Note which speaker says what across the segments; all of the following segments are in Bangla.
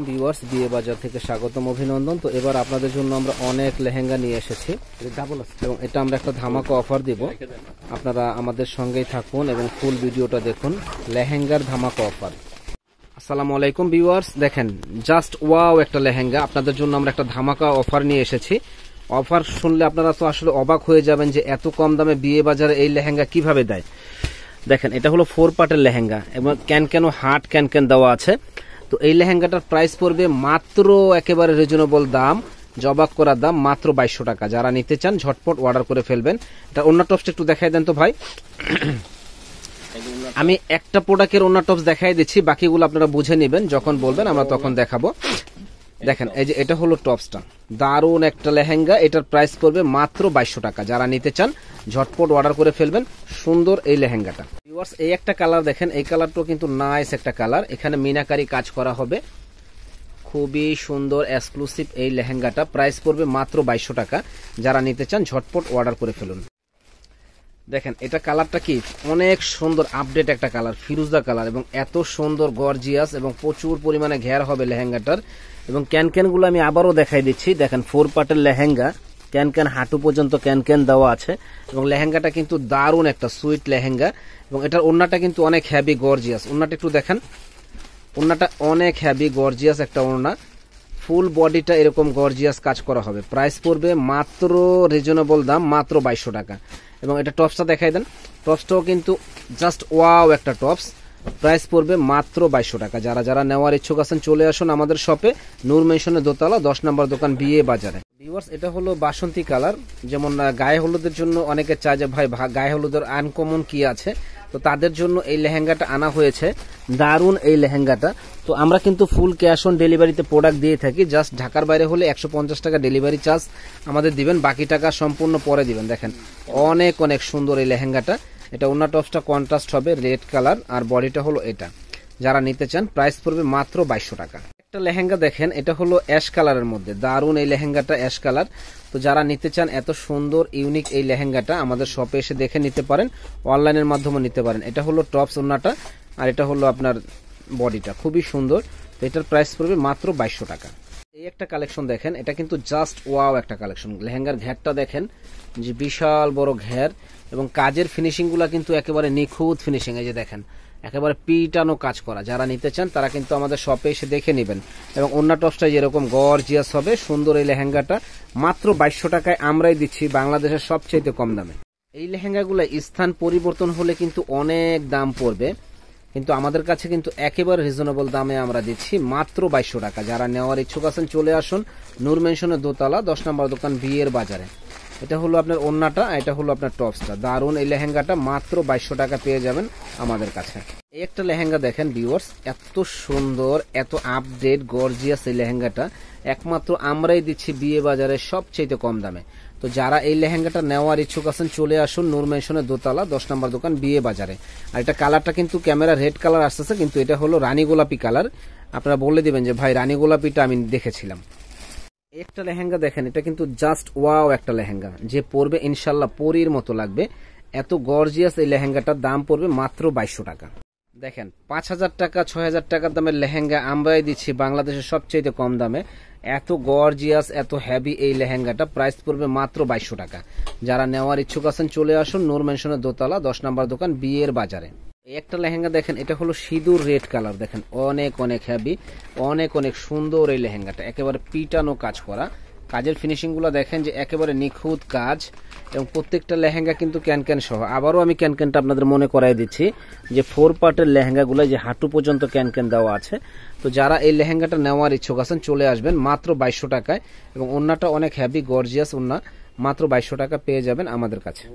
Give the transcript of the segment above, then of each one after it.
Speaker 1: ভিউয়ার্স বিয়ে বাজার থেকে স্বাগতম অভিনন্দন। তো এবার আপনাদের জন্য আমরা অনেক লেহেঙ্গা নিয়ে এসেছি এবং এটা আমরা একটা ধামাকা অফার দিব। আপনারা আমাদের সঙ্গেই থাকুন এবং ফুল ভিডিওটা দেখুন। লেহেঙ্গার ধামাকা অফার। আসসালামু আলাইকুম ভিউয়ার্স, দেখেন জাস্ট ওয়াও একটা লেহেঙ্গা আপনাদের জন্য আমরা একটা ধামাকা অফার নিয়ে এসেছি। অফার শুনলে আপনারা তো আসলে অবাক হয়ে যাবেন যে এত কম দামে বিয়ে বাজারে এই লেহেঙ্গা কিভাবে দেয়। দেখেন এটা হলো 4 পার্টের লেহেঙ্গা এবং ক্যান হার্ট ক্যান দেওয়া আছে। তো এই লেহেঙ্গাটার প্রাইস পড়বে মাত্র একেবারে রিজনেবল দাম, জবাক করা দাম, মাত্র 2200 টাকা। যারা নিতে চান ঝটপট অর্ডার করে ফেলবেন। এটা ওন্না টপসটা একটু দেখাই দেন তো ভাই। আমি একটা প্রোডাক্টের ওন্না টপস দেখাই দিচ্ছি, বাকিগুলো আপনারা বুঝে নেবেন, যখন বলবেন আমরা তখন দেখাবো। দেখেন এই যে এটা হলো টপসটা, দারুণ একটা লেহেঙ্গা। এটার প্রাইস পড়বে মাত্র 2200 টাকা। যারা নিতে চান ঝটপট অর্ডার করে ফেলবেন। সুন্দর এই লেহেঙ্গাটা ভিউয়ার্স, এই একটা কালার দেখেন, এই কালারটাও কিন্তু নাইস একটা কালার। এখানে মিনাকারি কাজ করা হবে, খুবই সুন্দর এক্সক্লুসিভ এই লেহেঙ্গাটা। প্রাইস পড়বে মাত্র 2200 টাকা। যারা নিতে চান ঝটপট অর্ডার করে ফেলুন। দেখেন এটা কালারটা কি অনেক সুন্দর, আপডেট একটা কালার, ফিরোজা কালার, এবং এত সুন্দর গর্জিয়াস এবং প্রচুর পরিমাণে ঘের হবে লেহেঙ্গাটার। এবং ক্যানগুলো আমি আবারও দেখাই দিচ্ছি। দেখেন 4 পার্টের লেহেঙ্গা, ক্যান হাঁটু পর্যন্ত ক্যান দেওয়া আছে এবং লেহেঙ্গাটা কিন্তু দারুণ একটা সুইট লেহেঙ্গা। এবং এটার ওড়নাটা কিন্তু অনেক হ্যাভি গর্জিয়াস। ওড়নাটা একটু দেখেন, ওড়নাটা অনেক হ্যাভি গর্জিয়াস একটা ওড়না। ফুল বডিটা এরকম গর্জিয়াস কাজ করা হবে। প্রাইস পড়বে মাত্র রিজনেবল দাম, মাত্র 2200 টাকা। এবং এটা টপসটা দেখাই দেন, টপসটাও কিন্তু জাস্ট ওয়াও একটা টপস। প্রাইস পড়বে মাত্র 2200 টাকা। যারা নেওয়ার ইচ্ছুক আছেন চলে আসুন আমাদের শপে, নূর মেনশনের দোতলা 10 নম্বর দোকান, বিয়ে বাজারে। ভিউয়ার্স এটা হলো বাসন্তী কালার। যেমন গায়ে হলুদের জন্য অনেকে চায় যে ভাই গায়ে হলুদের আনকমন কি আছে, তো তাদের জন্য এই লেহেঙ্গাটা আনা হয়েছে। দারুণ এই লেহেঙ্গাটা। তো আমরা কিন্তু ফুল ক্যাশ অন ডেলিভারিতে প্রোডাক্ট দিয়ে থাকি। জাস্ট ঢাকার বাইরে হলে 150 টাকা ডেলিভারি চার্জ আমাদের দিবেন, বাকি টাকা সম্পূর্ণ পরে দিবেন। দেখেন অনেক সুন্দর এই লেহেঙ্গাটা। এটা ওন্না টপসটা কন্ট্রাস্ট হবে রেড কালার, আর বডিটা হলো এটা। যারা নিতে চান প্রাইস পড়বে মাত্র 2200 টাকা। একটা লেহেঙ্গা দেখেন, এটা হলো অ্যাশ কালারের মধ্যে, দারুণ এই লেহেঙ্গাটা অ্যাশ কালার। তো যারা নিতে চান এত সুন্দর ইউনিক এই লেহেঙ্গাটা আমাদের শপে এসে দেখে নিতে পারেন, অনলাইনের মাধ্যমে নিতে পারেন। এটা হলো টপস ওন্নাটা, আর এটা হলো আপনার বডিটা, খুবই সুন্দর। তো এটার প্রাইস পড়বে মাত্র 2200 টাকা। এই একটা কালেকশন দেখেন, এটা কিন্তু জাস্ট ওয়াও একটা কালেকশন। লেহেঙ্গার ঘেরটা দেখেন, যে বিশাল বড় ঘের, এবং কাজের ফিনিশিং গুলা কিন্তু একেবারে নিখুঁত ফিনিশিং। এই যে দেখেন একেবারে পিটানো কাজ করা। যারা নিতে চান তারা কিন্তু আমাদের শপে এসে দেখে নেবেন। এবং ওন্না টপসটা যেরকম গর্জিয়াস হবে, সুন্দর এই লেহেঙ্গাটা মাত্র 2200 টাকায় আমরাই দিচ্ছি বাংলাদেশের সবচেয়ে কম দামে। এই লেহেঙ্গাগুলো স্থান পরিবর্তন হলে কিন্তু অনেক দাম পড়বে, কিন্তু আমাদের কাছে কিন্তু একেবারে রিজনেবল দামে আমরা দিচ্ছি মাত্র 2200 টাকা। যারা নেওয়ার ইচ্ছুক আছেন চলে আসুন নূর মেনশনের দোতলা 10 নম্বর দোকান, বিয়ের বাজারে। এটা হলো আপনার ওন্নাটা, এটা হলো আপনার টপসটা। দারুণ এই লেহেঙ্গাটা মাত্র 2200 টাকা পেয়ে যাবেন আমাদের কাছে। এই একটা লেহেঙ্গা দেখেন ভিউয়ার্স, এত সুন্দর, এত আপডেট গর্জিয়াস এই লেহেঙ্গাটা একমাত্র আমরাই দিচ্ছি বিয়ে বাজারে সবচেয়ে কম দামে। তো যারা এই লেহেঙ্গাটা নেওয়ার ইচ্ছুক আছেন চলে আসুন নূর মেনশনের দোতলা 10 নম্বর দোকান, বিয়ে বাজারে। আর এটা কালারটা কিন্তু ক্যামেরা রেড কালার আসতেছে, কিন্তু এটা হলো রানী গোলাপি কালার। আপনারা বলে দিবেন যে ভাই রানী গোলাপিটা আমি দেখেছিলাম। একটা লেহেঙ্গা দেখেন, এটা কিন্তু জাস্ট ওয়াও একটা লেহেঙ্গা, যে পরবে ইনশাল্লাহ পরীর মতো লাগবে। এত গর্জিয়াস এই লেহেঙ্গাটার দাম পড়বে মাত্র 2200 টাকা। দেখেন 5000 টাকা 6000 টাকার দামের লেহেঙ্গা আমরাই দিচ্ছি বাংলাদেশের সবচেয়ে কম দামে। এত গর্জিয়াস, এত হ্যাভি এই লেহেঙ্গাটা প্রাইস পড়বে মাত্র 2200 টাকা। যারা নেওয়ার ইচ্ছুক আছেন চলে আসুন নূর মেনশনের দোতলা 10 নম্বর দোকান, বিয়ের বাজারে। এই একটা লেহেঙ্গা দেখেন, এটা হলো সিঁদুর রেড কালার। দেখেন অনেক হ্যাভি, অনেক সুন্দর এই লেহেঙ্গাটা, একেবারে পিটানো কাজ করা। কাজের ফিনিশিং গুলো দেখেন যে একেবারে নিখুঁত কাজ, এবং প্রত্যেকটা লেহেঙ্গা কিন্তু ক্যান সহ। আবারও আমি ক্যানটা আপনাদের মনে করাই দিচ্ছি যে 4 পার্টের লেহেঙ্গা গুলো যে হাঁটু পর্যন্ত ক্যান দেওয়া আছে। তো যারা এই লেহেঙ্গাটা নেওয়ার ইচ্ছুক আছেন চলে আসবেন মাত্র 2200 টাকায়। এবং ওন্নাটা অনেক হ্যাভি গর্জিয়াস ওন্না, মাত্র 2200 টাকা পেয়ে যাবেন আমাদের কাছে।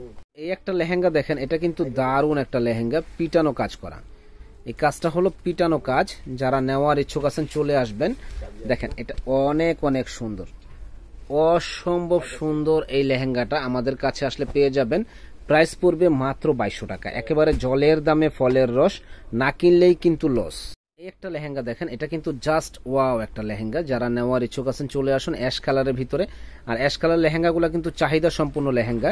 Speaker 1: এই একটা লেহেঙ্গা দেখেন, এটা কিন্তু দারুণ একটা লেহেঙ্গা, পিটানো কাজ করা। এই কাজটা হলো পিটানো কাজ। যারা নেওয়ার ইচ্ছুক আছেন চলে আসবেন। দেখেন এটা অনেক সুন্দর, অসম্ভব সুন্দর এই লেহেঙ্গাটা আমাদের কাছে আসলে পেয়ে যাবেন। প্রাইস পড়বে মাত্র 2200 টাকা। একেবারে জলের দামে ফলের রস, না কিনলেই কিন্তু লস। এই একটা লেহেঙ্গা দেখেন, এটা কিন্তু জাস্ট ওয়াও একটা লেহেঙ্গা। যারা নেওয়ার ইচ্ছুক আছেন চলে আসুন অ্যাশ কালারের ভিতরে। আর অ্যাশ কালার লেহেঙ্গাগুলো কিন্তু চাহিদা সম্পূর্ণ লেহেঙ্গা।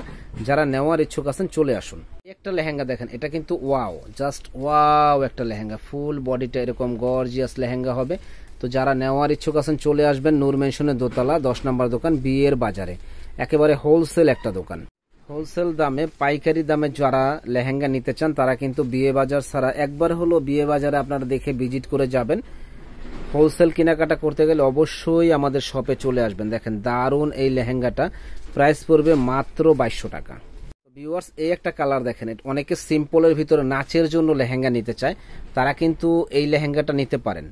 Speaker 1: যারা নেওয়ার ইচ্ছুক আছেন চলে আসুন। একটা লেহেঙ্গা দেখেন, এটা কিন্তু ওয়াও, জাস্ট ওয়াও একটা লেহেঙ্গা। ফুল বডিটা এরকম গর্জিয়াস লেহেঙ্গা হবে। তো যারা নেওয়ার ইচ্ছুক আছেন চলে আসবেন নূর মেনশনের দোতলা 10 নম্বর দোকান বিয়ের বাজারে, একেবারে হোলসেল একটা দোকান। হোলসেল দামে পাইকারি দামে যারা লেহেঙ্গা নিতে চান তারা কিন্তু বিয়ে বাজার ছাড়া একবার হলো বিয়ে বাজারে আপনারা দেখে ভিজিট করে যাবেন। হোলসেল কেনাকাটা করতে গেলে অবশ্যই আমাদের শপে চলে আসবেন। দেখেন দারুন এই লেহেঙ্গাটা, প্রাইস পড়বে মাত্র 2200 টাকা। ভিউয়ার্স, এই একটা কালার দেখেন, অনেকে সিম্পলের ভিতরে নাচের জন্য লেহেঙ্গা নিতে চায়, তারা কিন্তু এই লেহেঙ্গাটা নিতে পারেন।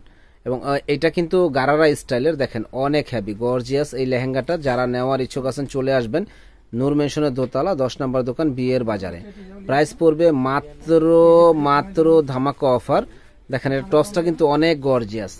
Speaker 1: এবং এটা কিন্তু গারারা স্টাইলের, দেখেন অনেক হেভি গর্জিয়াস এই লেহেঙ্গাটা। যারা নেওয়ার ইচ্ছুক আছেন চলে আসবেন নূর মেনশনের দোতলা 10 নম্বর দোকান বিয়ের বাজারে। প্রাইস পড়বে মাত্র ধামাকা অফার। দেখেন এর টপসটা কিন্তু অনেক গর্জিয়াস,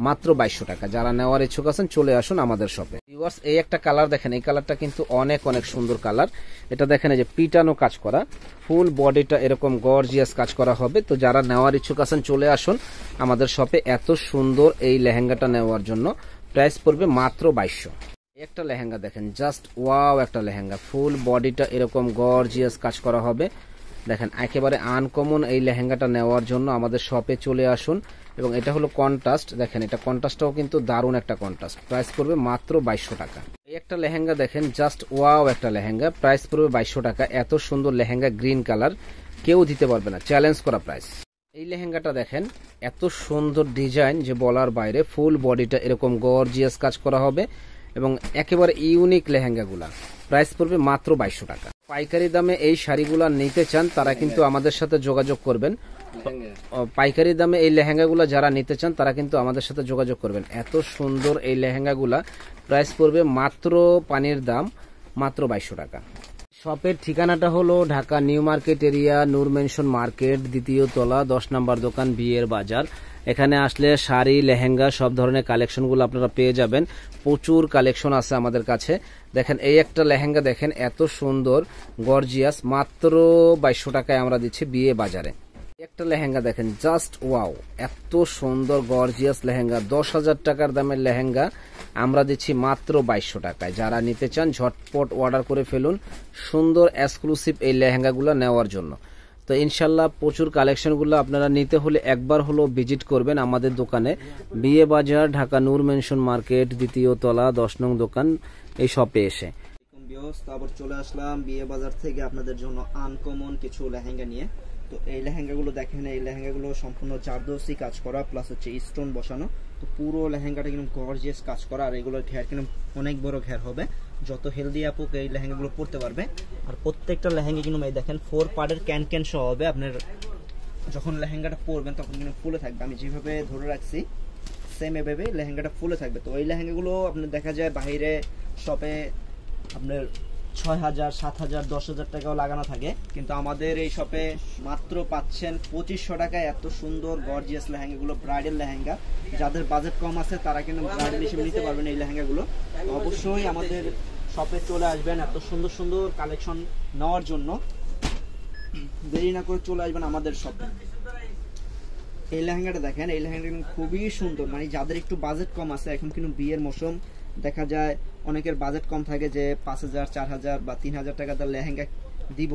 Speaker 1: মাত্র 2200 টাকা। যারা নেওয়ার ইচ্ছুক আছেন চলে আসুন আমাদের শপে। ভিউয়ার্স, এই একটা কালার দেখেন, এই কালারটা কিন্তু অনেক সুন্দর কালার। এটা দেখেন এই যে পিটানো কাজ করা, ফুল বডিটা এরকম গর্জিয়াস কাজ করা হবে। তো যারা নেওয়ার ইচ্ছুক আছেন চলে আসুন আমাদের শপে এত সুন্দর এই লেহেঙ্গাটা নেওয়ার জন্য। প্রাইস পড়বে মাত্র 2200। একটা লেহেঙ্গা দেখেন, জাস্ট ওয়াও একটা লেহেঙ্গা, ফুল বডিটা এরকম গর্জিয়াস কাজ করা হবে। দেখেন একেবারে আনকমন এই লেহেঙ্গাটা নেওয়ার জন্য আমাদের শপে চলে আসুন। এবং এটা হলো কন্ট্রাস্ট, দেখেন এটা কন্ট্রাস্টটাও কিন্তু দারুণ একটা কন্ট্রাস্ট। প্রাইস পড়বে মাত্র 2200 টাকা। এই একটা লেহেঙ্গা দেখেন, জাস্ট ওয়াও একটা লেহেঙ্গা, প্রাইস পড়বে 2200 টাকা। এত সুন্দর লেহেঙ্গা, গ্রিন কালার, কেউ দিতে পারবে না, চ্যালেঞ্জ করা প্রাইস। এই লেহেঙ্গাটা দেখেন, এত সুন্দর ডিজাইন যে বলার বাইরে, ফুল বডিটা এরকম গর্জিয়াস কাজ করা হবে এবং একেবারে ইউনিক লেহেঙ্গাগুলা। প্রাইস পড়বে মাত্র 2200 টাকা। পাইকারি দামে এই শাড়িগুলা নিতে চান তারা কিন্তু আমাদের সাথে যোগাযোগ করবেন। পাইকারি দামে এই লেহেঙ্গাগুলা যারা নিতে চান তারা কিন্তু আমাদের সাথে যোগাযোগ করবেন। এত সুন্দর এই লেহেঙ্গাগুলা, প্রাইস পড়বে মাত্র পানির দাম, মাত্র 2200 টাকা। শপের ঠিকানাটা হলো ঢাকা নিউ মার্কেট এরিয়া, নূর মেনশন মার্কেট, দ্বিতীয় তলা, 10 নম্বর দোকান বিয়ের বাজার। এখানে আসলে শাড়ি, লেহেঙ্গা সব ধরনের কালেকশনগুলো আপনারা পেয়ে যাবেন। প্রচুর কালেকশন আছে আমাদের কাছে। দেখেন এই একটা লেহেঙ্গা দেখেন, এত সুন্দর গর্জিয়াস, মাত্র 2200 টাকায় আমরা দিচ্ছি বিয়ে বাজারে। একটা লেহেঙ্গা দেখেন, জাস্ট ওয়াও, এত সুন্দর গর্জিয়াস লেহেঙ্গা, 10,000 টাকার দামের লেহেঙ্গা আমরা দিচ্ছি মাত্র 2200 টাকায়। যারা নিতে চান ঝটপট অর্ডার করে ফেলুন সুন্দর এক্সক্লুসিভ এই লেহেঙ্গাগুলো নেওয়ার জন্য। তো ইনশাল্লাহ প্রচুর কালেকশনগুলো আপনারা নিতে হলে একবার হলো ভিজিট করবেন আমাদের দোকানে, বিয়ে বাজার, ঢাকা নূর মেনশন মার্কেট, দ্বিতীয় তলা, 10 নং দোকান, এই শপে এসে।
Speaker 2: আবার চলে আসলাম বিয়ে বাজার থেকে আপনাদের জন্য আনকমন কিছু লেহেঙ্গা নিয়ে। তো এই লেহেঙ্গাগুলো দেখেন, এই লেহেঙ্গাগুলো সম্পূর্ণ জারদৌসি কাজ করা, প্লাস হচ্ছে স্টোন বসানো। তো পুরো লেহেঙ্গাটা কিন্তু গর্জিয়াস কাজ করা, আর এগুলোর ঘের কিন্তু অনেক বড় ঘের হবে। যত হেলদি আপুক এই লেহেঙ্গাগুলো পরতে পারবে। আর প্রত্যেকটা লেহেঙ্গা কিন্তু এই দেখেন 4 পার্টের ক্যান সহ হবে। আপনার যখন লেহেঙ্গাটা পরবেন তখন কিন্তু ফুলে থাকবে। আমি যেভাবে ধরে রাখছি সেম এভাবে লেহেঙ্গাটা ফুলে থাকবে। তো এই লেহেঙ্গাগুলো আপনার দেখা যায় বাইরে শপে আপনার 6000, 7000, 10,000 টাকাও লাগানো থাকে, কিন্তু আমাদের এই শপে মাত্র পাচ্ছেন 2500 টাকায় এত সুন্দর গর্জিয়াস লেহেঙ্গাগুলো, ব্রাইডাল লেহেঙ্গা। যাদের বাজেট কম আছে তারা কিন্তু ব্রাইডাল হিসেবে নিতে পারবেন এই লেহেঙ্গাগুলো। অবশ্যই আমাদের শপে চলে আসবেন এত সুন্দর সুন্দর কালেকশন নেওয়ার জন্য। দেরি না করে চলে আসবেন আমাদের শপে। এই লেহেঙ্গাটা দেখেন, এই লেহেঙ্গাটা কিন্তু খুবই সুন্দর। মানে যাদের একটু বাজেট কম আছে, এখন কিন্তু বিয়ের মৌসুম, দেখা যায় অনেকের বাজেট কম থাকে যে 5000, 4000 বা 3000 টাকা তার লেহেঙ্গা দিব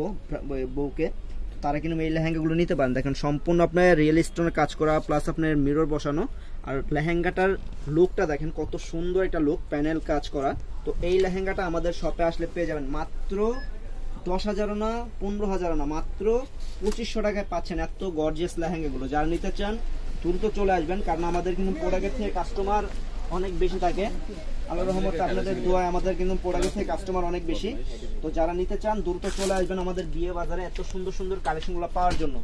Speaker 2: বউকে, তারা কিন্তু এই লেহেঙ্গাগুলো নিতে পারেন। দেখেন সম্পূর্ণ আপনার রিয়েল স্টোনের কাজ করা, প্লাস আপনার মিরর বসানো। আর লেহেঙ্গাটার লুকটা দেখেন কত সুন্দর একটা লুক, প্যানেল কাজ করা। তো এই লেহেঙ্গাটা আমাদের শপে আসলে পেয়ে যাবেন মাত্র 10,000 না, 15,000 না, মাত্র 2500 টাকায় পাচ্ছেন এত গর্জিয়াস লেহেঙ্গাগুলো। যারা নিতে চান দ্রুত চলে আসবেন, কারণ আমাদের কিন্তু প্রোডাক্টের থেকে কাস্টমার অনেক বেশি থাকে। আল্লাহর রহমতে আপনাদের দোয়ায় আমাদের কিন্তু প্রোডাক্টের থেকে কাস্টমার অনেক বেশি। তো যারা নিতে চান দ্রুত চলে আসবেন আমাদের বিয়ে বাজারে এত সুন্দর সুন্দর কালেকশনগুলো পাওয়ার জন্য।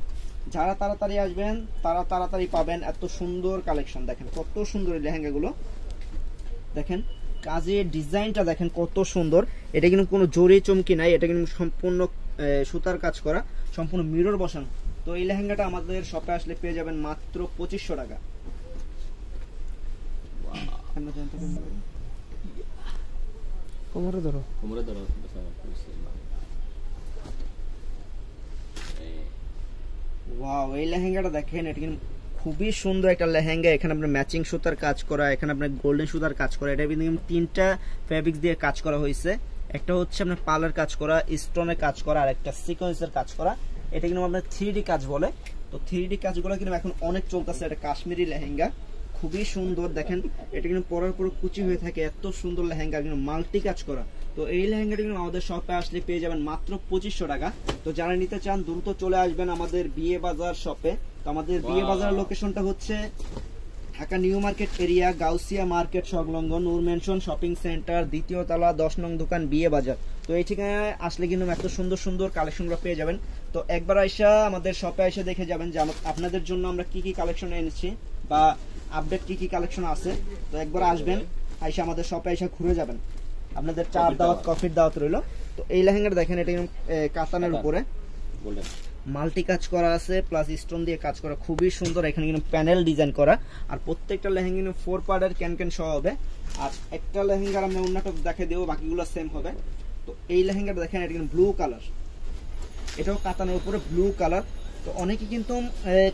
Speaker 2: যারা তাড়াতাড়ি আসবেন তারা তাড়াতাড়ি পাবেন এত সুন্দর কালেকশন। দেখেন কত সুন্দর এই লেহেঙ্গাগুলো, দেখেন কাজের ডিজাইনটা দেখেন কত সুন্দর। এটা কিন্তু কোনো জরি চমকি নাই, এটা কিন্তু সম্পূর্ণ সুতার কাজ করা, সম্পূর্ণ মিরর বসানো। তো এই লেহেঙ্গাটা আমাদের শপে আসলে পেয়ে যাবেন মাত্র 2500 টাকা।
Speaker 1: কোমরে ধরো,
Speaker 2: ওয়াও, এই লেহেঙ্গাটা দেখেন, এটা কিন্তু খুবই সুন্দর একটা লেহেঙ্গা। এখানে আপনার ম্যাচিং সুতার কাজ করা, এখানে আপনার গোল্ডেন সুতার কাজ করা। এটা কিন্তু 3টা ফেব্রিক দিয়ে কাজ করা হয়েছে। একটা হচ্ছে আপনার পার্লের কাজ করা, স্টোনের কাজ করা, আর একটা সিকোয়েন্সের কাজ করা। এটা কিন্তু আপনার 3D কাজ বলে। তো 3D কাজগুলো কিন্তু এখন অনেক চলতেছে। এটা কাশ্মীরি লেহেঙ্গা, খুবই সুন্দর। দেখেন এটা কিন্তু পরার পর কুচি হয়ে থাকে, এত সুন্দর লেহেঙ্গা, কিন্তু মাল্টি কাজ করা। তো এই লেহেঙ্গাটা কিন্তু আমাদের শপে আসলে পেয়ে যাবেন মাত্র 2500 টাকা। তো যারা নিতে চান দ্রুত চলে আসবেন আমাদের বিয়ে বাজার শপে। তো আমাদের বিয়ে বাজার লোকেশনটা হচ্ছে Dhaka new market area, Gausia market সংলগ্ন নূর মেনশন শপিং সেন্টার, 2য় তলা, 10 নং দোকান, বিয়ে বাজার। তো এই ঠিকানায় আসলে কিন্তু এত সুন্দর সুন্দর কালেকশনগুলো পেয়ে যাবেন। তো একবার আইসা আমাদের শপে এসে দেখে যাবেন যে আপনাদের জন্য আমরা কি কি কালেকশন এনেছি বা আপডেট কি কি কালেকশন আছে। তো একবার আসবেন, আইসা আমাদের শপে এসে ঘুরে যাবেন। আপনাদের চার দাওয়াত, কফির দাওয়াত রইল। তো এই লেহেঙ্গাটা দেখেন, এটা কাতানের উপরে মাল্টি কাজ করা আছে, প্লাস স্টোন দিয়ে কাজ করা, খুবই সুন্দর। এখানে কিন্তু প্যানেল ডিজাইন করা, আর প্রত্যেকটা লেহেঙ্গা কিন্তু 4 পার্টের ক্যান সহ হবে। আর একটা লেহেঙ্গার আমি অন্যটক দেখে দেবো, বাকিগুলো সেম হবে। তো এই লেহেঙ্গাটা দেখেন, এটা কিন্তু ব্লু কালার, এটাও কাতানের উপরে ব্লু কালার। তো অনেকে কিন্তু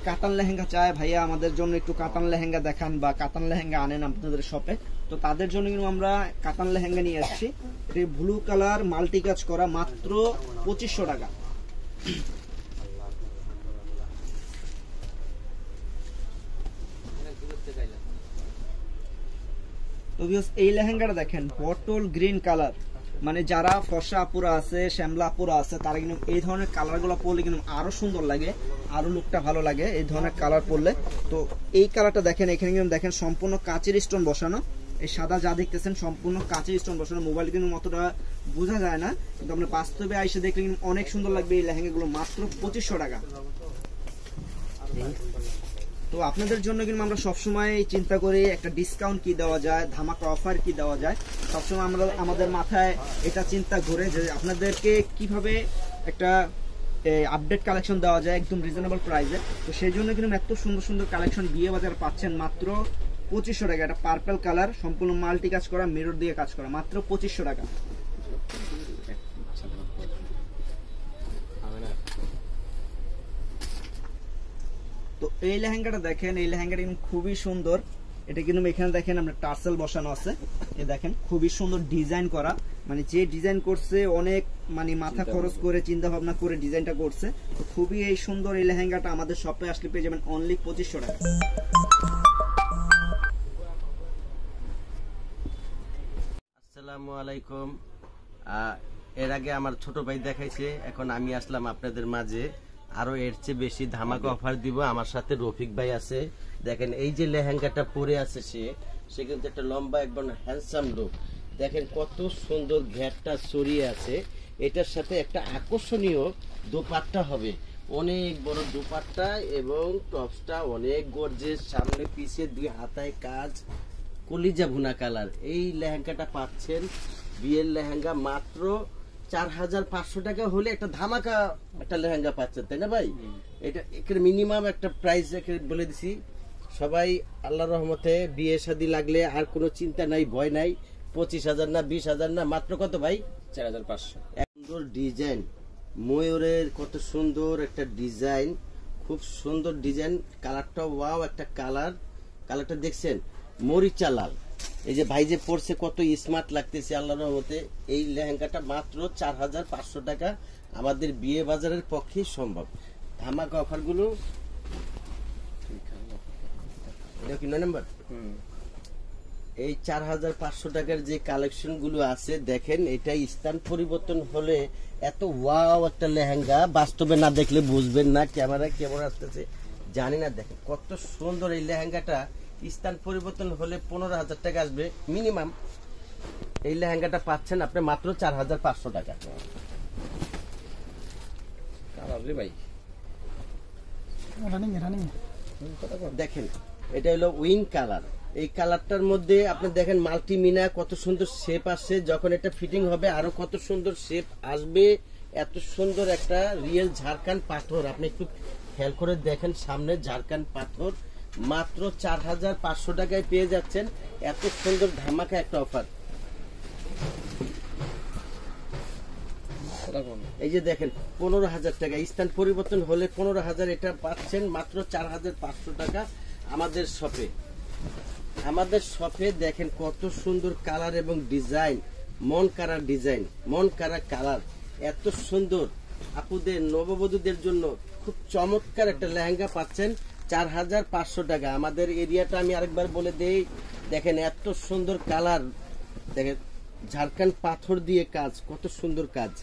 Speaker 2: কাতান লেহেঙ্গা চায়, ভাইয়া আমাদের জন্য একটু কাতান লেহেঙ্গা দেখান বা কাতান লেহেঙ্গা আনেন আপনাদের শপে। তো তাদের জন্য কিন্তু আমরা কাতান লেহেঙ্গা নিয়ে আসছি। এটা ব্লু কালার মাল্টি কাজ করা, মাত্র 2500 টাকা। তো এই লেহেঙ্গাটা দেখেন, বটল গ্রিন কালার, মানে যারা ফর্সা আপুরা আছে, শ্যামলা আপুরা আছে, তারা কিন্তু এই ধরনের কালার গুলো পরলে কিন্তু আরো সুন্দর লাগে, আরো লুকটা ভালো লাগে এই ধরনের কালার পরলে। তো এই কালারটা দেখেন, এখানে কিন্তু দেখেন সম্পূর্ণ কাচের স্টোন বসানো। এই সাদা যা দেখতেছেন সম্পূর্ণ কাচের স্টোন বসানো। মোবাইল কিন্তু অতটা বোঝা যায় না, কিন্তু আপনি বাস্তবে এসে দেখলে কিন্তু অনেক সুন্দর লাগবে এই লেহেঙ্গাগুলো, মাত্র 2500 টাকা। তো আপনাদের জন্য কিন্তু আমরা সবসময় চিন্তা করি একটা ডিসকাউন্ট কি দেওয়া যায়, ধামাকা অফার কি দেওয়া যায়। সবসময় আমরা আমাদের মাথায় এটা চিন্তা ঘুরে যে আপনাদেরকে কিভাবে একটা আপডেট কালেকশন দেওয়া যায় একদম রিজনেবল প্রাইসে। তো সেই জন্য কিন্তু এত সুন্দর সুন্দর কালেকশন বিয়ে বাজার পাচ্ছেন মাত্র 2500 টাকা। এটা পার্পল কালার, সম্পূর্ণ মাল্টি কাজ করা, মিরর দিয়ে কাজ করা, মাত্র 2500 টাকা। তো এই লেহেঙ্গাটা দেখেন, এই লেহেঙ্গাটা কিন্তু খুবই সুন্দর। এটা কিন্তু এখানে দেখেন আপনার টার্সেল বসানো আছে, এই দেখেন খুবই সুন্দর ডিজাইন করা, মানে যে ডিজাইন করছে অনেক মানে মাথা খরচ করে চিন্তা ভাবনা করে ডিজাইনটা করছে। তো খুবই এই সুন্দর এই লেহেঙ্গাটা আমাদের শপে আসলে পেয়ে যাবেন অনলি 2500 টাকা।
Speaker 3: আসসালামু আলাইকুম। এর আগে আমার ছোট ভাই দেখাইছে, এখন আমি আসলাম আপনাদের মাঝে। আরো এর চেয়ে বেশি ধামাকা অফার দিব। আমার সাথে রফিক ভাই আছে। দেখেন এই যে লেহেঙ্গাটা পরে আছে সে কিন্তু একটা লম্বা একদম হ্যান্ডসাম লুক। দেখেন কত সুন্দর ঘেরটা ছড়িয়ে আছে। এটার সাথে একটা আকর্ষণীয় দোপাট্টা হবে, অনেক বড় দোপাট্টা, এবং টপসটা অনেক গর্জিয়াস, সামনে পিছে 2 হাতায় কাজ, কলিজা ভুনা কালার। এই লেহেঙ্গাটা পাচ্ছেন, বিয়ের লেহেঙ্গা, মাত্র 4500 টাকা হলে একটা ধামাকা একটা লেহেঙ্গা পাচ্ছেন, তাই না ভাই? এটা এর মিনিমাম একটা প্রাইস বলে দিছি। সবাই আল্লাহর রহমতে বিয়ে শাদী লাগলে আর কোনো চিন্তা নাই, ভয় নাই। 25,000 না 20,000 না, মাত্র কত ভাই? 4500। সুন্দর ডিজাইন, ময়ূরের কত সুন্দর একটা ডিজাইন, খুব সুন্দর ডিজাইন। কালারটা ওয়াও একটা কালার, কালারটা দেখছেন মরিচা লাল। এই যে ভাই যে পড়ছে কত স্মার্ট লাগতেছে আল্লাহর রহমতে। এই লেহেঙ্গাটা মাত্র 4500 টাকা, আমাদের বিয়ে বাজারের পক্ষে সম্ভব। ধামাকা অফার গুলো এটা কি 9 নম্বর? এই 4500 টাকার যে কালেকশন গুলো আছে দেখেন, এটা স্থান পরিবর্তন হলে এত ওয়াও একটা লেহেঙ্গা, বাস্তবে না দেখলে বুঝবেন না ক্যামেরা কেমন আসতেছে জানি না। দেখেন কত সুন্দর এই লেহেঙ্গাটা, স্থান পরিবর্তন হলে 15,000 টাকা আসবে মিনিমাম। এই লেহেঙ্গাটা পাচ্ছেন আপনি মাত্র 4500 টাকা। দেখেন এটা হলো উইং কালার। এই কালারটার মধ্যে আপনি দেখেন মাল্টিমিনা কত সুন্দর শেপ আসছে, যখন এটা ফিটিং হবে আরো কত সুন্দর শেপ আসবে। এত সুন্দর একটা রিয়েল ঝাড়খান্ড পাথর, আপনি একটু খেয়াল করে দেখেন, সামনে ঝাড়খান্ড পাথর, মাত্র 4500 টাকায় পেয়ে যাচ্ছেন। এত সুন্দর ধামাকা একটা অফার। এই যে দেখেন 15,000 টাকা, স্থান পরিবর্তন হলে 15,000, এটা পাচ্ছেন মাত্র 4500 টাকা আমাদের শপে। আমাদের শপে দেখেন কত সুন্দর কালার এবং ডিজাইন, মন কারা ডিজাইন, মন কারা কালার, এত সুন্দর। আপুদের নববধূদের জন্য খুব চমৎকার একটা লেহেঙ্গা পাচ্ছেন 4,500 টাকা। আমাদের এরিয়াটা আমি আরেকবার বলে দেই, দেখেন এত সুন্দর কালার, দেখেন ঝাড়খণ্ড পাথর দিয়ে কাজ, কত সুন্দর কাজ।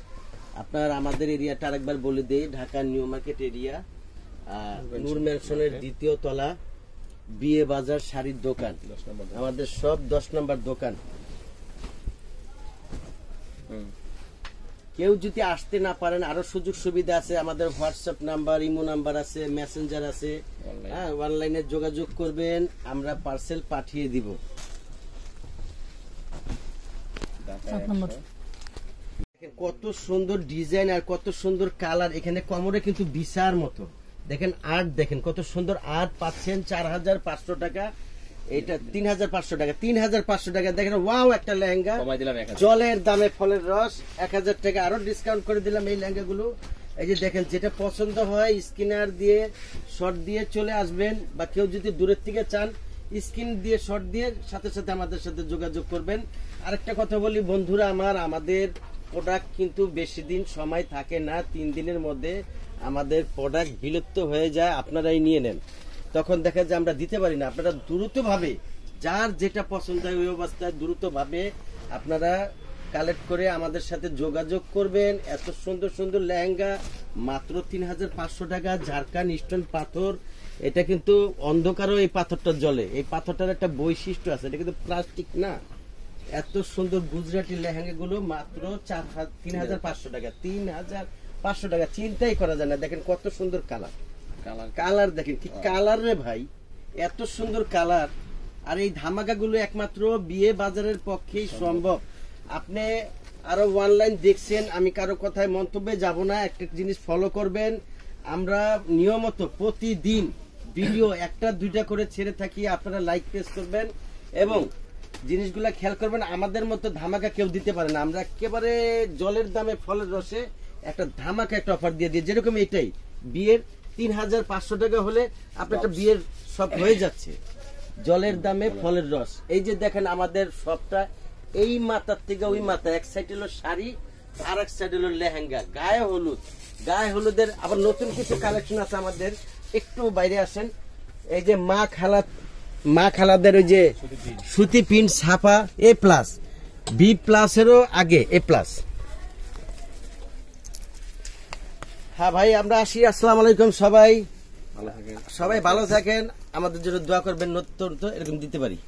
Speaker 3: আপনার আমাদের এরিয়াটা আরেকবার বলে দেই, ঢাকা নিউ মার্কেট এরিয়া, নূর ম্যানশনের 2য় তলা, বিয়ে বাজার শাড়ির দোকান, আমাদের সব 10 নম্বর দোকান। কেউ যদি আসতে না পারেন আরো সুযোগ সুবিধা আছে, আমাদের হোয়াটসঅ্যাপ নাম্বার, ইমো নাম্বার আছে, মেসেঞ্জার আছে, হ্যাঁ অনলাইনে যোগাযোগ করবেন, আমরা পার্সেল পাঠিয়ে দিব। কত সুন্দর ডিজাইন আর কত সুন্দর কালার, এখানে কোমরে কিন্তু বিছার মতো দেখেন আর্ট, দেখেন কত সুন্দর আর্ট পাচ্ছেন 4,500 টাকা। এটা 3,500 টাকা, 3,500 টাকা। দেখেন ওয়াও একটা লেহেঙ্গা, জলের দামে ফলের রস, 1,000 টাকা আরো ডিসকাউন্ট করে দিলাম এই লেহেঙ্গাগুলো। এই যে দেখেন, যেটা পছন্দ হয় স্ক্রিনার দিয়ে শর্ট দিয়ে চলে আসবেন, বা কেউ যদি দূরের থেকে চান স্ক্রিন দিয়ে শর্ট দিয়ে সাথে সাথে আমাদের সাথে যোগাযোগ করবেন। আরেকটা কথা বলি বন্ধুরা আমার, আমাদের প্রোডাক্ট কিন্তু বেশি দিন সময় থাকে না, 3 দিনের মধ্যে আমাদের প্রোডাক্ট বিলুপ্ত হয়ে যায়, আপনারাই নিয়ে নেন। তখন দেখা যায় আমরা দিতে পারি না। আপনারা দ্রুতভাবে যার যেটা পছন্দ হয় ওই অবস্থায় দ্রুতভাবে আপনারা কালেক্ট করে আমাদের সাথে যোগাযোগ করবেন। এত সুন্দর সুন্দর লেহেঙ্গা মাত্র 3,500 টাকা। ঝাড়খণ্ড স্টোন পাথর, এটা কিন্তু অন্ধকারও এই পাথরটা জ্বলে। এই পাথরটার একটা বৈশিষ্ট্য আছে, এটা কিন্তু প্লাস্টিক না। এত সুন্দর গুজরাটি লেহেঙ্গা গুলো মাত্র 3,500 টাকা, 3,500 টাকা, চিন্তাই করা যায় না। দেখেন কত সুন্দর কালার, কালার দেখেন কি কালার রে ভাই, এত সুন্দর কালার। আর এই ধামাকা গুলো একমাত্র বিয়ে বাজারের পক্ষেই সম্ভব। আপনি আরো অনলাইন দেখছেন, আমি কারো কথায় মন্তব্যে যাব না, একটা জিনিস ফলো করবেন। আমরা নিয়মিত প্রতিদিন ভিডিও 1-2টা করে ছেড়ে থাকি, আপনারা লাইক প্রেস করবেন এবং জিনিসগুলা খেয়াল করবেন। আমাদের মতো ধামাকা কেউ দিতে পারে না। আমরা একেবারে জলের দামে ফলের রসে একটা ধামাকা একটা অফার দিয়ে দিই, যেরকম এটাই বিয়ের 3,500 টাকা হলে আপনার একটা বিয়ের সব হয়ে যাচ্ছে, জলের দামে ফলের রস। এই যে দেখেন আমাদের সবটা এই মাথার থেকে ওই মাথা, এক সাইড হলো শাড়ি আর এক সাইড হলো লেহেঙ্গা, গায়ে হলুদ। গায়ে হলুদের আবার নতুন কিছু কালেকশন আছে আমাদের, একটু বাইরে আসেন। এই যে মা খালাদের ওই যে সুতি প্রিন্ট ছাপা A+, B+-এরও আগে A+। হ্যাঁ ভাই, আমরা আসি। আসসালামু আলাইকুম সবাই, সবাই ভালো থাকেন, আমাদের জন্য দোয়া করবেন, নতুন এরকম দিতে পারি।